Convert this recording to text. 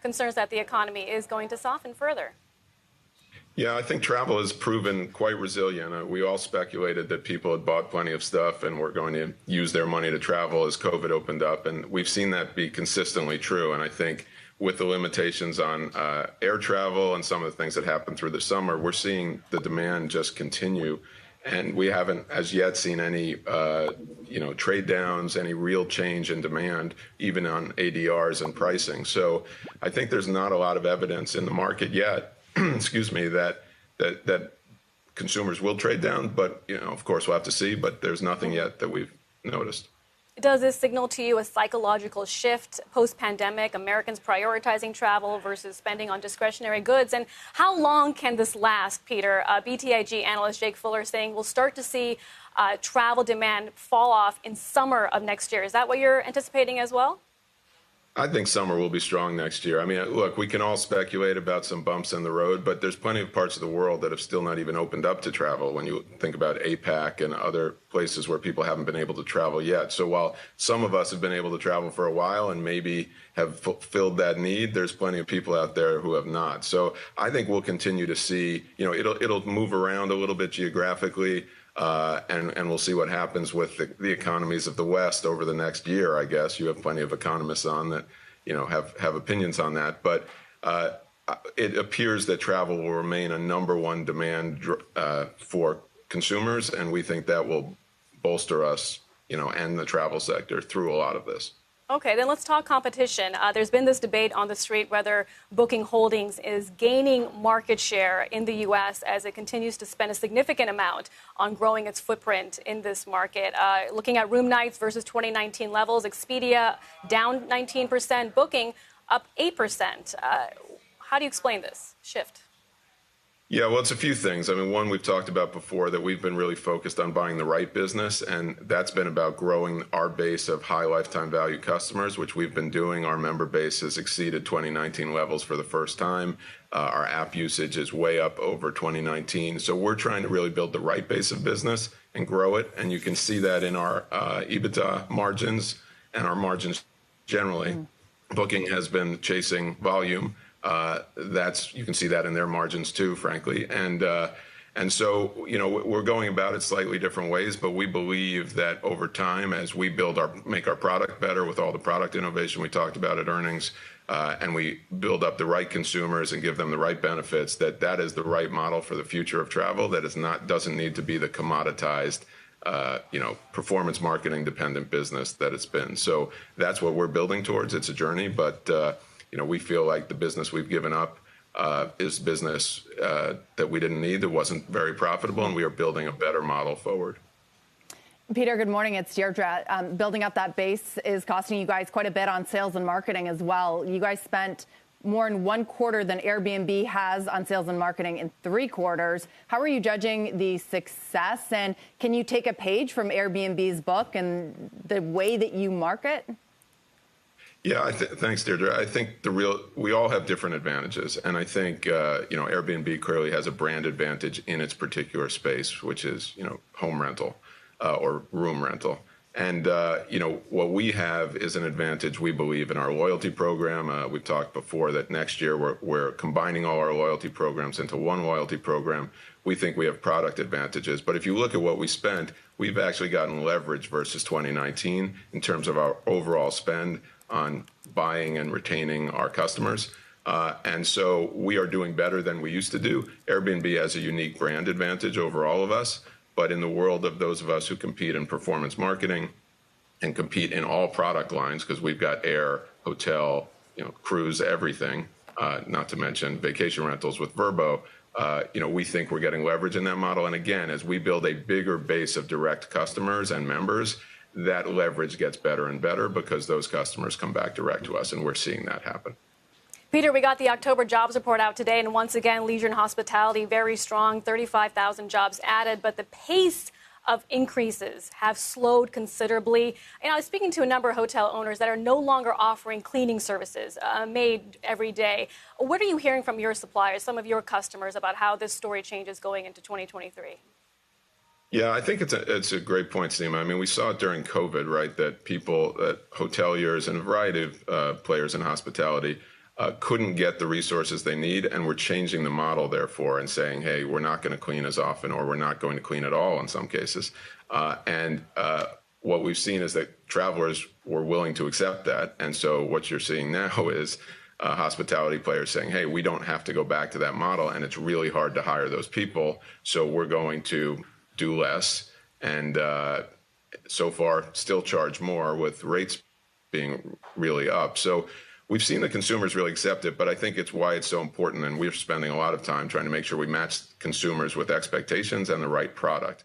concerns that the economy is going to soften further. Yeah, I think travel has proven quite resilient. We all speculated that people had bought plenty of stuff and were going to use their money to travel as COVID opened up. And we've seen that be consistently true. And I think with the limitations on air travel and some of the things that happened through the summer, we're seeing the demand just continue. And we haven't as yet seen any, trade downs, any real change in demand, even on ADRs and pricing. So I think there's not a lot of evidence in the market yet, excuse me, that consumers will trade down. But, of course, we'll have to see. But there's nothing yet that we've noticed. Does this signal to you a psychological shift post-pandemic, Americans prioritizing travel versus spending on discretionary goods? And how long can this last, Peter? BTIG analyst Jake Fuller saying we'll start to see travel demand fall off in summer of next year. Is that what you're anticipating as well? I think summer will be strong next year. I mean, look, we can all speculate about some bumps in the road, but there's plenty of parts of the world that have still not even opened up to travel when you think about APAC and other places where people haven't been able to travel yet. So while some of us have been able to travel for a while and maybe have fulfilled that need, there's plenty of people out there who have not. So I think we'll continue to see, it'll move around a little bit geographically. And we'll see what happens with the economies of the West over the next year, I guess. You have plenty of economists on that, have opinions on that. But it appears that travel will remain a number one demand for consumers. And we think that will bolster us, and the travel sector through a lot of this. Okay, then let's talk competition. There's been this debate on the street whether Booking Holdings is gaining market share in the U.S. as it continues to spend a significant amount on growing its footprint in this market. Looking at room nights versus 2019 levels, Expedia down 19%, Booking up 8%. How do you explain this shift? Yeah, well, it's a few things. I mean, one, we've talked about before that we've been really focused on buying the right business, and that's been about growing our base of high lifetime value customers, which we've been doing. Our member base has exceeded 2019 levels for the first time. Our app usage is way up over 2019. So we're trying to really build the right base of business and grow it, and you can see that in our EBITDA margins and our margins generally. Booking has been chasing volume. You can see that in their margins too, frankly. And so, we're going about it slightly different ways, but we believe that over time, as we make our product better with all the product innovation we talked about at earnings, and we build up the right consumers and give them the right benefits, that is the right model for the future of travel. That doesn't need to be the commoditized, performance marketing dependent business that it's been. So that's what we're building towards. It's a journey, but we feel like the business we've given up is business that we didn't need, that wasn't very profitable, and we are building a better model forward. Peter, good morning. It's Deirdre. Building up that base is costing you guys quite a bit on sales and marketing as well. You guys spent more in one quarter than Airbnb has on sales and marketing in 3 quarters. How are you judging the success? And can you take a page from Airbnb's book and the way that you market? Yeah, thanks, Deirdre. I think we all have different advantages. And I think, Airbnb clearly has a brand advantage in its particular space, which is, home rental or room rental. And, what we have is an advantage, we believe, in our loyalty program. We've talked before that next year we're combining all our loyalty programs into one loyalty program. We think we have product advantages. But if you look at what we spent, we've actually gotten leverage versus 2019 in terms of our overall spend on buying and retaining our customers. And so we are doing better than we used to do. Airbnb has a unique brand advantage over all of us. But in the world of those of us who compete in performance marketing and compete in all product lines, because we've got air, hotel, cruise, everything, not to mention vacation rentals with Vrbo, we think we're getting leverage in that model. And again, as we build a bigger base of direct customers and members, that leverage gets better and better because those customers come back direct to us, and we're seeing that happen. Peter, we got the October jobs report out today, and once again, leisure and hospitality very strong, 35,000 jobs added, but the pace of increases have slowed considerably. And I was speaking to a number of hotel owners that are no longer offering cleaning services, maid every day. What are you hearing from your suppliers, some of your customers, about how this story changes going into 2023? Yeah, I think it's a great point, Seema. I mean, we saw it during COVID, right, that hoteliers and a variety of players in hospitality couldn't get the resources they need, and we're changing the model therefore and saying, hey, we're not going to clean as often, or we're not going to clean at all in some cases. What we've seen is that travelers were willing to accept that. And so what you're seeing now is hospitality players saying, hey, we don't have to go back to that model, and it's really hard to hire those people, so we're going to do less, and so far still charge more, with rates being really up. So we've seen the consumers really accept it, but I think it's why it's so important, and we're spending a lot of time trying to make sure we match consumers with expectations and the right product.